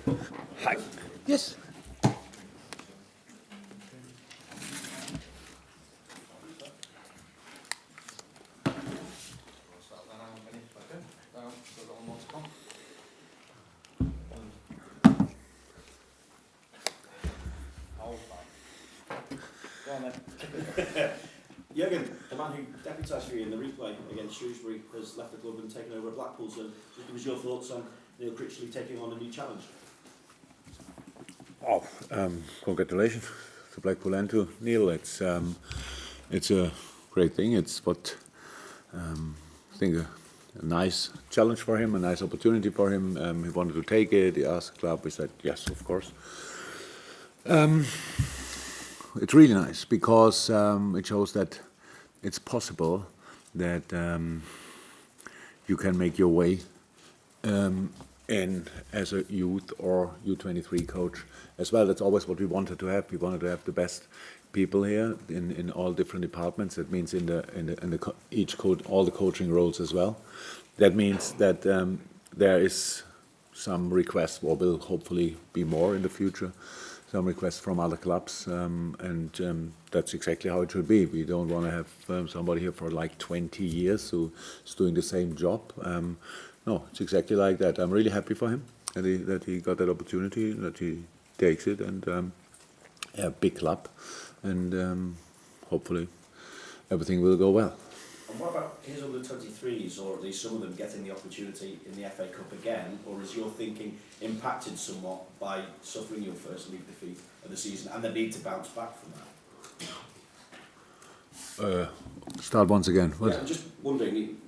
Hi. Yes. Jurgen, the man who deputised for you in the replay against Shrewsbury, has left the club and taken over at Blackpool. So, just give us your thoughts on Neil Critchley taking on a new challenge. Oh, congratulations to Blackpool and to Neil. It's a great thing. It's what I think a nice challenge for him, a nice opportunity for him. He wanted to take it. He asked the club. We said yes, of course. It's really nice because it shows that it's possible that you can make your way in as a youth or U23 coach as well. That's always what we wanted to have. We wanted to have the best people here in all different departments. That means all the coaching roles as well. That means that there is some requests, or will hopefully be more in the future. Some requests from other clubs, and that's exactly how it should be. We don't want to have somebody here for like 20 years who's doing the same job. No, it's exactly like that. I'm really happy for him that he got that opportunity, that he takes it, and a big club, and hopefully everything will go well. And what about his under 23s, or at least some of them getting the opportunity in the FA Cup again? Or is your thinking impacted somewhat by suffering your first league defeat of the season and the need to bounce back from that? Start once again. Yeah, I'm just wondering,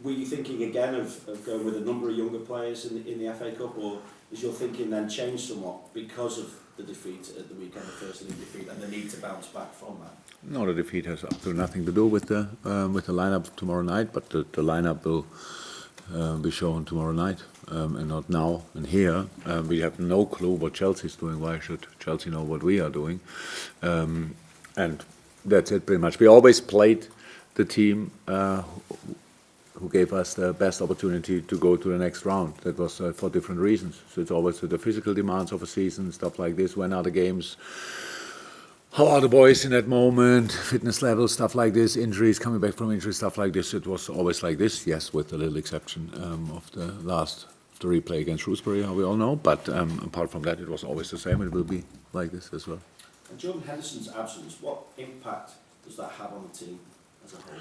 were you thinking again of going with a number of younger players in the FA Cup, or is your thinking then changed somewhat because of the defeat at the weekend, the first league defeat, and the need to bounce back from that? No, the defeat has absolutely nothing to do with the lineup tomorrow night, but the lineup will be shown tomorrow night, and not now and here. We have no clue what Chelsea's doing. Why should Chelsea know what we are doing? And that's it pretty much. We always played the team who gave us the best opportunity to go to the next round. That was for different reasons. So it's always the physical demands of a season, stuff like this. When are the games? How are the boys in that moment? Fitness level, stuff like this. Injuries, coming back from injuries, stuff like this. It was always like this. Yes, with a little exception of the replay against Shrewsbury, how we all know. But apart from that, it was always the same. It will be like this as well. And Jordan Henderson's absence, what impact does that have on the team as a whole?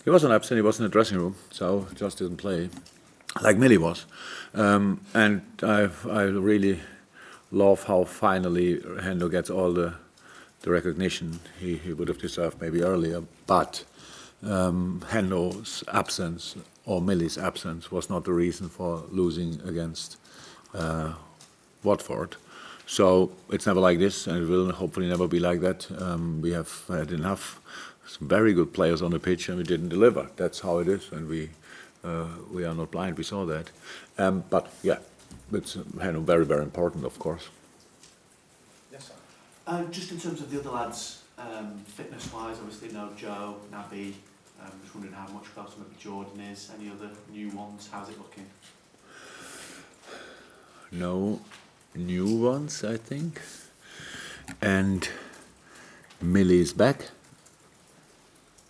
He wasn't absent, he was in the dressing room, so just didn't play, like Millie was. And I really love how finally Hendo gets all the recognition he would have deserved maybe earlier. But Hendo's absence, or Millie's absence, was not the reason for losing against Watford. So it's never like this, and it will hopefully never be like that. We have had enough some very good players on the pitch, and we didn't deliver. That's how it is, and we are not blind. We saw that. But yeah, it's very, very important, of course. Yes, sir. Just in terms of the other lads, fitness-wise, obviously no Joe, Naby. Just wondering how much closer maybe Jordan is. Any other new ones? How's it looking? No new ones, I think. And Millie is back.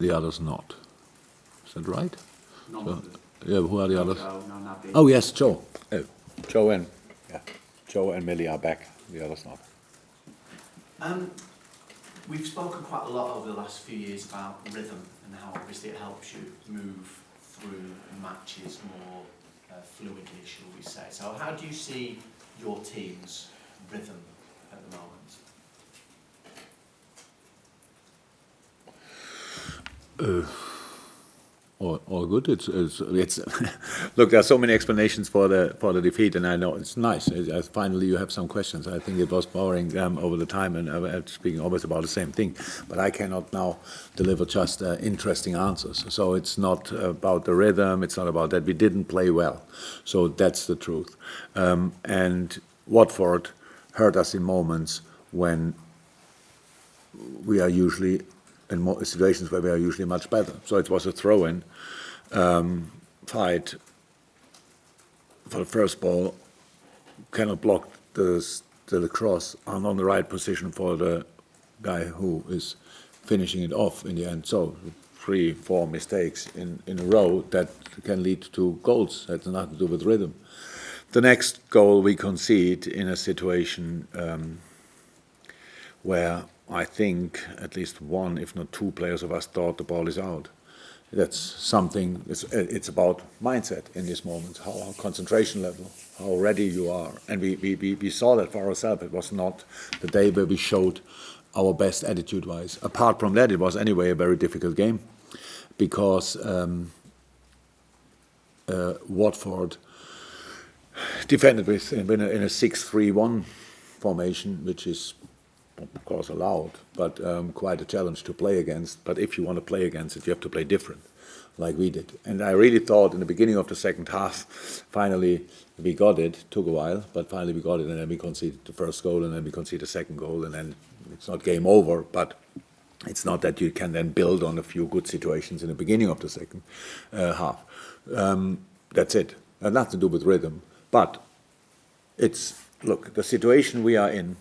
The others not. Is that right? No. Yeah, who are the others? Joe, no Naby. Oh yes, Joe. Joe and Millie are back. The others not. We've spoken quite a lot over the last few years about rhythm and how obviously it helps you move through matches more fluidly, shall we say. So how do you see your team's rhythm at the moment? All good. It's look. There are so many explanations for the defeat, and I know it's nice. Finally, you have some questions. I think it was boring over the time, and I was speaking always about the same thing. But I cannot now deliver just interesting answers. So it's not about the rhythm. It's not about that. We didn't play well. So that's the truth. And Watford hurt us in moments when we are usually in situations where we are usually much better. So it was a throw-in fight for the first ball, cannot block the lacrosse are not the right position for the guy who is finishing it off in the end. So 3-4 mistakes in a row that can lead to goals. That's nothing to do with rhythm. The next goal we concede in a situation where I think at least one, if not two players of us thought the ball is out. That's something, it's about mindset in this moment, how concentration level, how ready you are. And we saw that for ourselves. It was not the day where we showed our best attitude-wise. Apart from that, it was anyway a very difficult game because Watford defended in a 6-3-1 formation, which is of course allowed, but quite a challenge to play against. But if you want to play against it, you have to play different, like we did. And I really thought in the beginning of the second half, finally we got it. Took a while, but finally we got it, and then we conceded the first goal, and then we conceded the second goal, and then it's not game over, but it's not that you can then build on a few good situations in the beginning of the second half. That's it. It has nothing to do with rhythm. But it's, look, the situation we are in,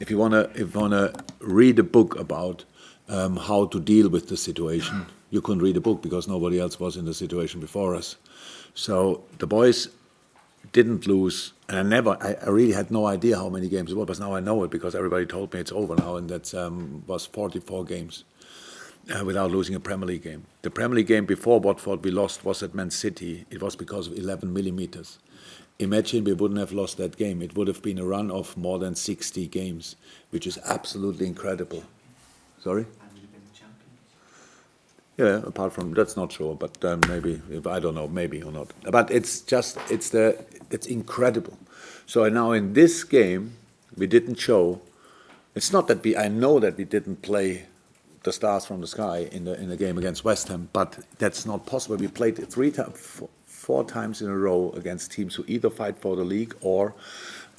if you wanna read a book about how to deal with the situation, you couldn't read a book because nobody else was in the situation before us. So the boys didn't lose, and I really had no idea how many games it was, but now I know it because everybody told me it's over now, and that was 44 games without losing a Premier League game. The Premier League game before Watford we lost was at Man City. It was because of 11 millimeters. Imagine we wouldn't have lost that game. It would have been a run of more than 60 games, which is absolutely incredible. Sorry? Yeah, apart from, that's not sure, but maybe, I don't know, maybe or not. But it's incredible. So now in this game, we didn't show, it's not that I know that we didn't play the stars from the sky in the game against West Ham, but that's not possible. We played 4 times in a row against teams who either fight for the league or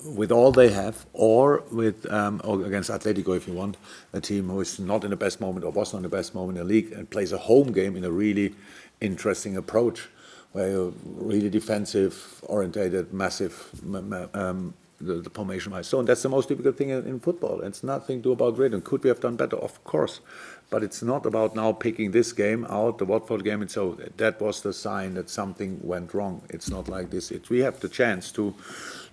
with all they have, or with or against Atletico if you want, a team who is not in the best moment or was not in the best moment in the league and plays a home game in a really interesting approach, where you're really defensive, orientated, massive, the formation wise. So that's the most difficult thing in football. It's nothing to do about rhythm. Could we have done better? Of course. But it's not about now picking this game out, the Watford game, and so that was the sign that something went wrong. It's not like this. We have the chance to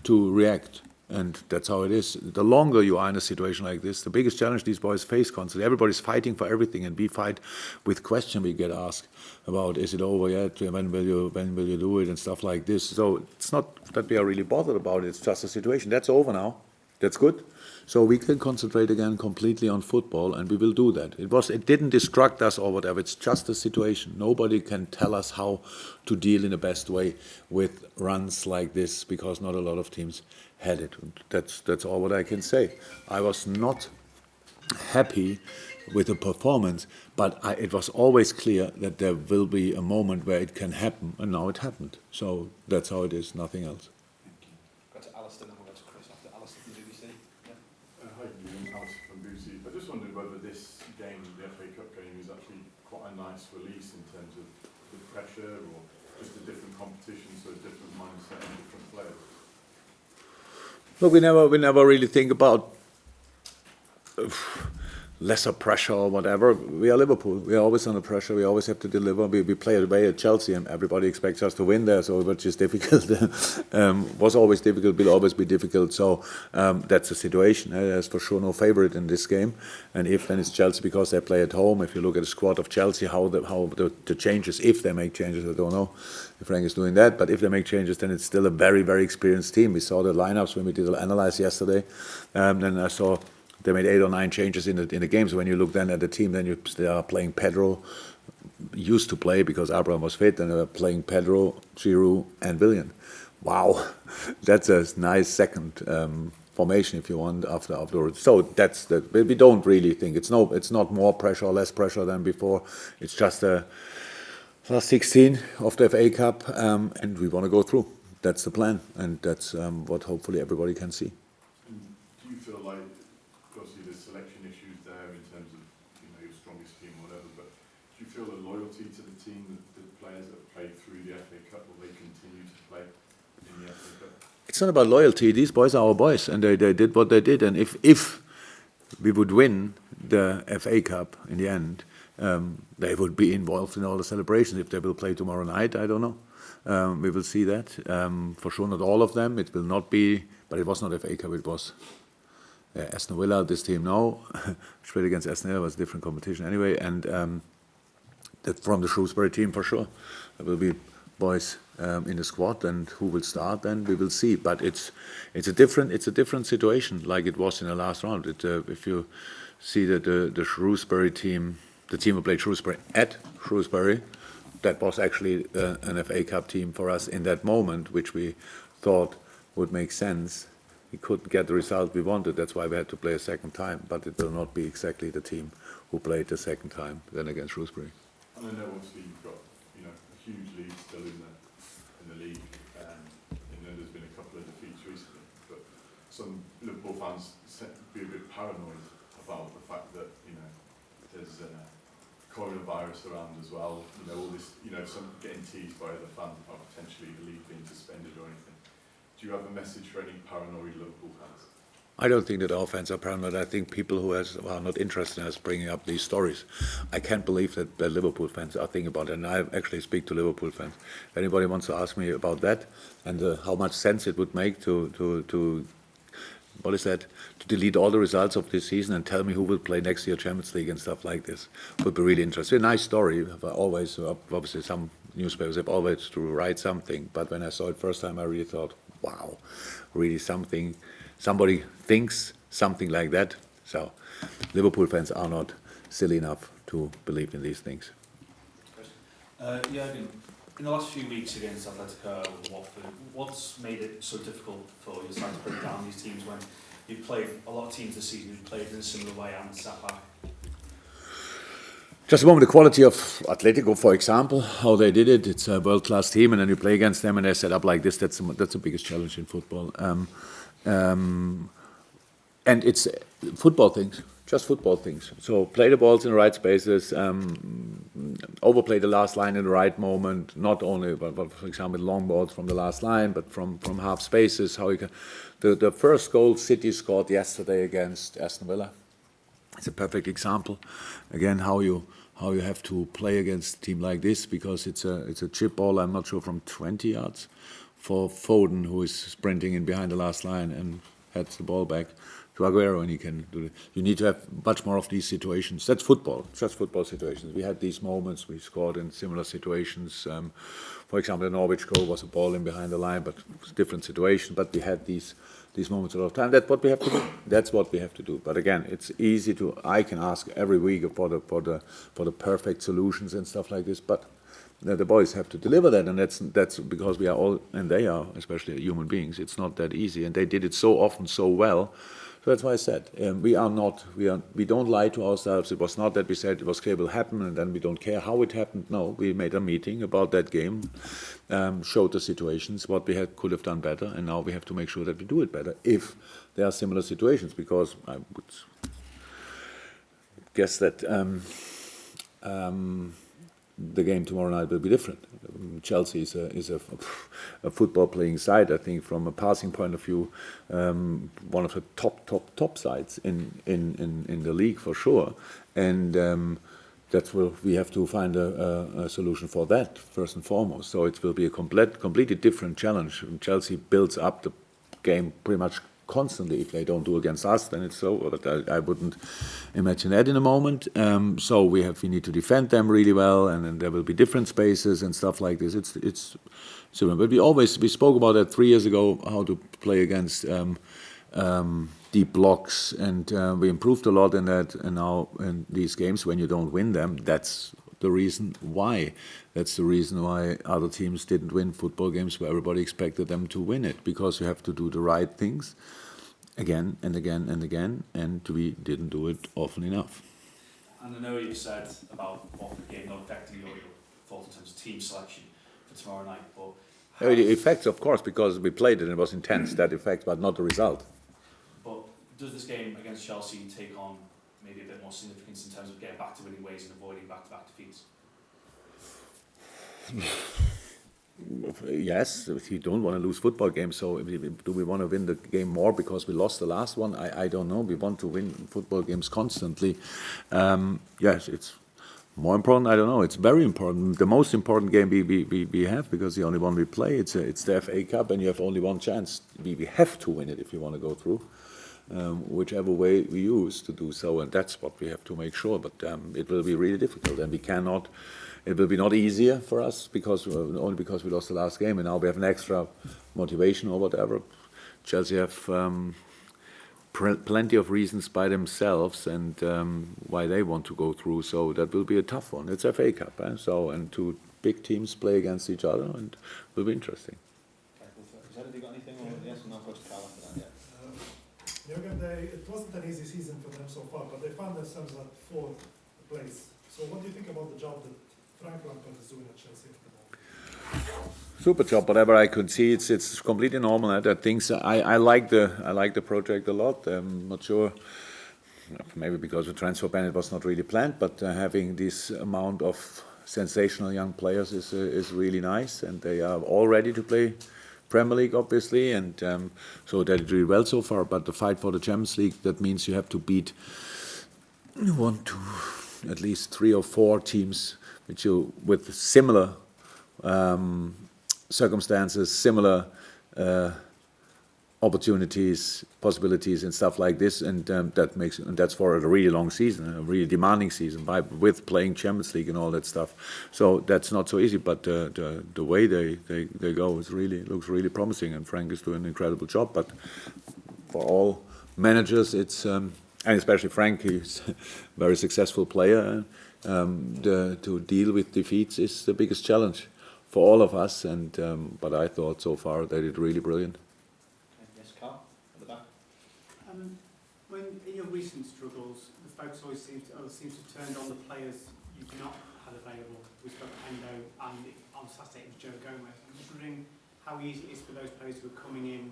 react, and that's how it is. The longer you are in a situation like this, the biggest challenge these boys face constantly. Everybody's fighting for everything, and we fight with questions we get asked about: is it over yet? When will you do it? And stuff like this. So it's not that we are really bothered about it. It's just a situation. That's over now. That's good. So we can concentrate again completely on football, and we will do that. It didn't distract us or whatever. It's just a situation. Nobody can tell us how to deal in the best way with runs like this, because not a lot of teams had it. That's all what I can say. I was not happy with the performance, but it was always clear that there will be a moment where it can happen, and now it happened. So that's how it is. Nothing else. I just wondered whether this game, the FA Cup game, is actually quite a nice release in terms of the pressure, or just a different competition, so a different mindset and different players. Look, we never really think about lesser pressure or whatever. We are Liverpool. We are always under pressure. We always have to deliver. We play away at Chelsea, and everybody expects us to win there. So, which is difficult. Was always difficult. Will always be difficult. So that's the situation. There's for sure no favourite in this game. And if then it's Chelsea because they play at home. If you look at the squad of Chelsea, how the changes, if they make changes, I don't know if Frank is doing that. But if they make changes, then it's still a very, very experienced team. We saw the lineups when we did the analyze yesterday. Then I saw they made 8 or 9 changes in the game. So when you look then at the team, then they are playing Pedro, used to play because Abraham was fit, and they were playing Pedro, Giroud, and Willian. Wow, that's a nice second formation if you want afterwards. So that's we don't really think it's not more pressure or less pressure than before. It's just a last 16 of the FA Cup, and we want to go through. That's the plan, and that's what hopefully everybody can see. Do you feel like, obviously there's selection issues there in terms of your strongest team or whatever, but do you feel a loyalty to the team, the players that have played through the FA Cup, will they continue to play in the FA Cup? It's not about loyalty. These boys are our boys, and they did what they did. And if we would win the FA Cup in the end, they would be involved in all the celebrations. If they will play tomorrow night, I don't know. We will see that. For sure, not all of them. It will not be, but it was not FA Cup. It was Aston Villa. This team now, which played against Aston Villa, was a different competition anyway. And from the Shrewsbury team for sure, there will be boys in the squad, and who will start, then we will see. But it's a different situation, like it was in the last round. If you see that the Shrewsbury team, the team who played Shrewsbury at Shrewsbury, that was actually an FA Cup team for us in that moment, which we thought would make sense. We couldn't get the result we wanted. That's why we had to play a second time. But it will not be exactly the team who played the second time then against Shrewsbury. And I know obviously you've got a huge lead still in the league, and then there's been a couple of defeats recently. But some Liverpool fans be a bit paranoid about the fact that there's coronavirus around as well. All this, some getting teased by other fans about potentially the league being suspended or anything. Do you have a message for any paranoid Liverpool fans? I don't think that our fans are paranoid. I think people who are not interested in us bringing up these stories. I can't believe that Liverpool fans are thinking about it, and I actually speak to Liverpool fans. If anybody wants to ask me about that and how much sense it would make to what is that, to delete all the results of this season and tell me who will play next year Champions League and stuff like this, would be really interesting. A nice story. Always, obviously, some newspapers have always to write something, but when I saw it first time, I really thought, wow, really something. Somebody thinks something like that. So Liverpool fans are not silly enough to believe in these things. Jurgen, in the last few weeks against Atletico and Watford, what's made it so difficult for your side to break down these teams when you've played a lot of teams this season who've played in a similar way and sat back? Just a moment, the quality of Atletico, for example, how they did it. It's a world-class team, and then you play against them and they're set up like this. That's the biggest challenge in football. And it's football things, just football things. So play the balls in the right spaces, overplay the last line in the right moment, not only, but for example, long balls from the last line, but from half spaces. How you can, the first goal City scored yesterday against Aston Villa. It's a perfect example. Again, how you have to play against a team like this, because it's a chip ball, I'm not sure, from 20 yards for Foden, who is sprinting in behind the last line and heads the ball back to Aguero, and he can do it. You need to have much more of these situations. That's football, just football situations. We had these moments, we scored in similar situations. For example, the Norwich goal was a ball in behind the line, but it was a different situation. But we had these moments a lot of time. That's what we have to do. That's what we have to do. But again, it's easy to. I can ask every week for the perfect solutions and stuff like this. But the boys have to deliver that, and that's because we are all, and they are especially human beings. It's not that easy, and they did it so often, so well. So that's why I said we don't lie to ourselves. It was not that we said it was okay, will happen, and then we don't care how it happened. No, we made a meeting about that game, showed the situations, what we could have done better, and now we have to make sure that we do it better if there are similar situations. Because I would guess that the game tomorrow night will be different. Chelsea is a football-playing side. I think from a passing point of view, one of the top sides in the league for sure. And that's where we have to find a solution for that first and foremost. So it will be a completely different challenge. Chelsea builds up the game pretty much constantly. If they don't do against us, then it's so. But I wouldn't imagine that in a moment. So we need to defend them really well, and then there will be different spaces and stuff like this. It's similar. But we spoke about that 3 years ago, how to play against deep blocks, and we improved a lot in that. And now in these games, when you don't win them, that's the reason why. That's the reason why other teams didn't win football games where everybody expected them to win it, because you have to do the right things again and again and again, and we didn't do it often enough. And I know you said about Watford game not affecting your thoughts in terms of team selection for tomorrow night, but The effects, of course, because we played it and it was intense, that effect, but not the result. But does this game against Chelsea take on maybe a bit more significance in terms of getting back to winning ways and avoiding back-to-back defeats? yes, you don't want to lose football games. So do we want to win the game more because we lost the last one? I don't know. We want to win football games constantly. Yes, it's more important. I don't know. It's very important. The most important game we have, because the only one we play, it's the FA Cup, and you have only one chance. We have to win it if you want to go through. Whichever way we use to do so, and that's what we have to make sure. But it will be really difficult, and we cannot. It will be not easier for us because only because we lost the last game, and now we have an extra motivation or whatever. Chelsea have plenty of reasons by themselves and why they want to go through. So that will be a tough one. It's FA Cup, so and two big teams play against each other, and it will be interesting. Has anybody got anything? Or yes, or no? I've got to Carl after that. Yeah. Jurgen, it wasn't an easy season for them so far, but they found themselves at 4th place. So what do you think about the job that Frank Lampard is doing at Chelsea at the moment? Super job. Whatever I could see, it's completely normal. That things I like the project a lot. I'm not sure, maybe because the transfer ban it was not really planned, but having this amount of sensational young players is really nice, and they are all ready to play Premier League, obviously, and so they did really well so far. But the fight for the Champions League, that means you have to beat at least 3 or 4 teams which you with similar circumstances, similar opportunities, possibilities, and stuff like this, and that's for a really long season, a really demanding season, with playing Champions League and all that stuff. So that's not so easy, but the way they go looks really promising, and Frank is doing an incredible job. But for all managers, it's and especially Frank, he's a very successful player. To deal with defeats is the biggest challenge for all of us, and but I thought so far they did really brilliant. Yes, Carl, at the back. When in your recent struggles, the focus always seems to turn on the players you've not had available. We spoke to Hendo, and on Saturday it was Joe Gomez. I'm just wondering how easy it is for those players who are coming in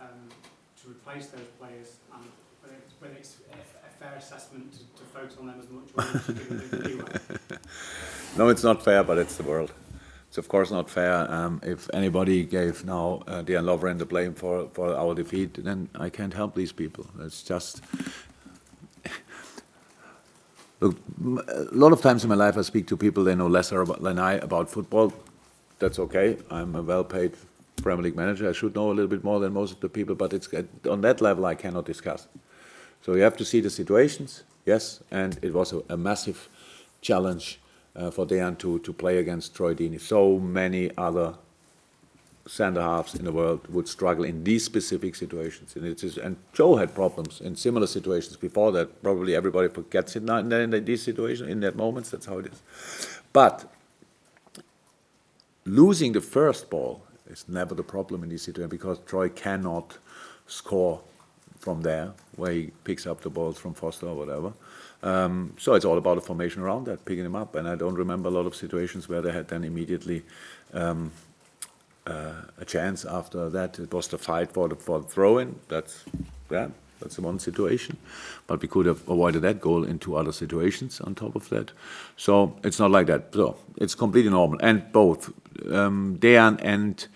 to replace those players, and whether it's a fair assessment to focus on them as much, or to give them a leeway. No, it's not fair, but it's the world. It's of course not fair. If anybody gave now Dejan Lovren the blame for our defeat, then I can't help these people. It's just... Look, a lot of times in my life I speak to people they know lesser than I about football. That's okay. I'm a well-paid Premier League manager. I should know a little bit more than most of the people, but it's on that level I cannot discuss. So you have to see the situations, yes, and it was a massive challenge for Dejan to play against Troy Deeney. So many other centre-halves in the world would struggle in these specific situations. And Joe had problems in similar situations before that. Probably everybody forgets it now in these situations, in that moments, that's how it is. But losing the first ball is never the problem in these situations, because Troy cannot score from there, where he picks up the balls from Foster or whatever. So it's all about the formation around that, picking him up. And I don't remember a lot of situations where they had then immediately a chance after that. It was the fight for the throw-in. That's the one situation. But we could have avoided that goal in 2 other situations on top of that. So it's not like that. So it's completely normal. And both Dejan and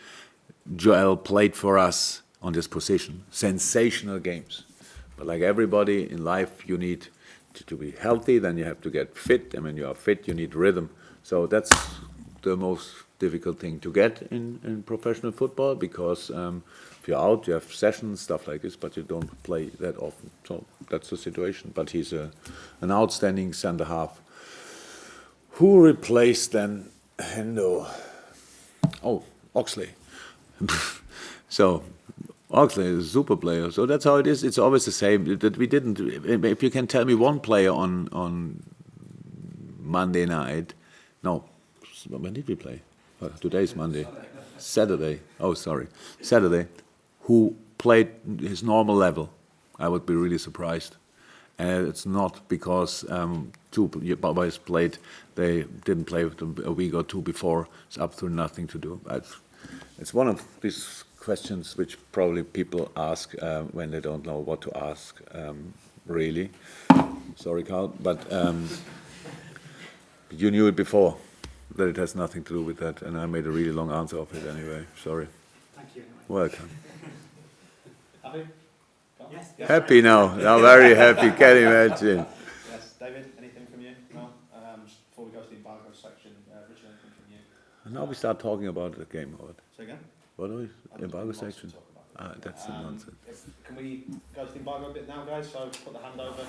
Joel played for us on this position. Sensational games. But like everybody in life, you need to be healthy, then you have to get fit, and when you are fit, you need rhythm. So that's the most difficult thing to get in professional football, because if you're out, you have sessions, stuff like this, but you don't play that often. So that's the situation. But he's an outstanding centre-half. Who replaced then Hendo? Oh, Oxley. So Oxley is a super player, so that's how it is. It's always the same. That we didn't. If you can tell me one player on Monday night, no, when did we play? Today's Monday, Saturday. Oh, sorry, Saturday. Who played his normal level? I would be really surprised. And it's not because 2 boys played. They didn't play with them a week or 2 before. It's up to nothing to do. It's one of these questions which probably people ask when they don't know what to ask, really. Sorry, Carl, but you knew it before. that it has nothing to do with that, and I made a really long answer of it anyway. Sorry. Thank you anyway. Welcome. Happy? Yes. Happy now. Now very happy. Can imagine. Yes. David, anything from you? No? Just before we go to the embargo section, Richard, anything from you? And now we start talking about the game. Say again? What are we? Embargo Lots to section. talk about. That's the nonsense. Can we go to the embargo bit now, guys? So put the hand over.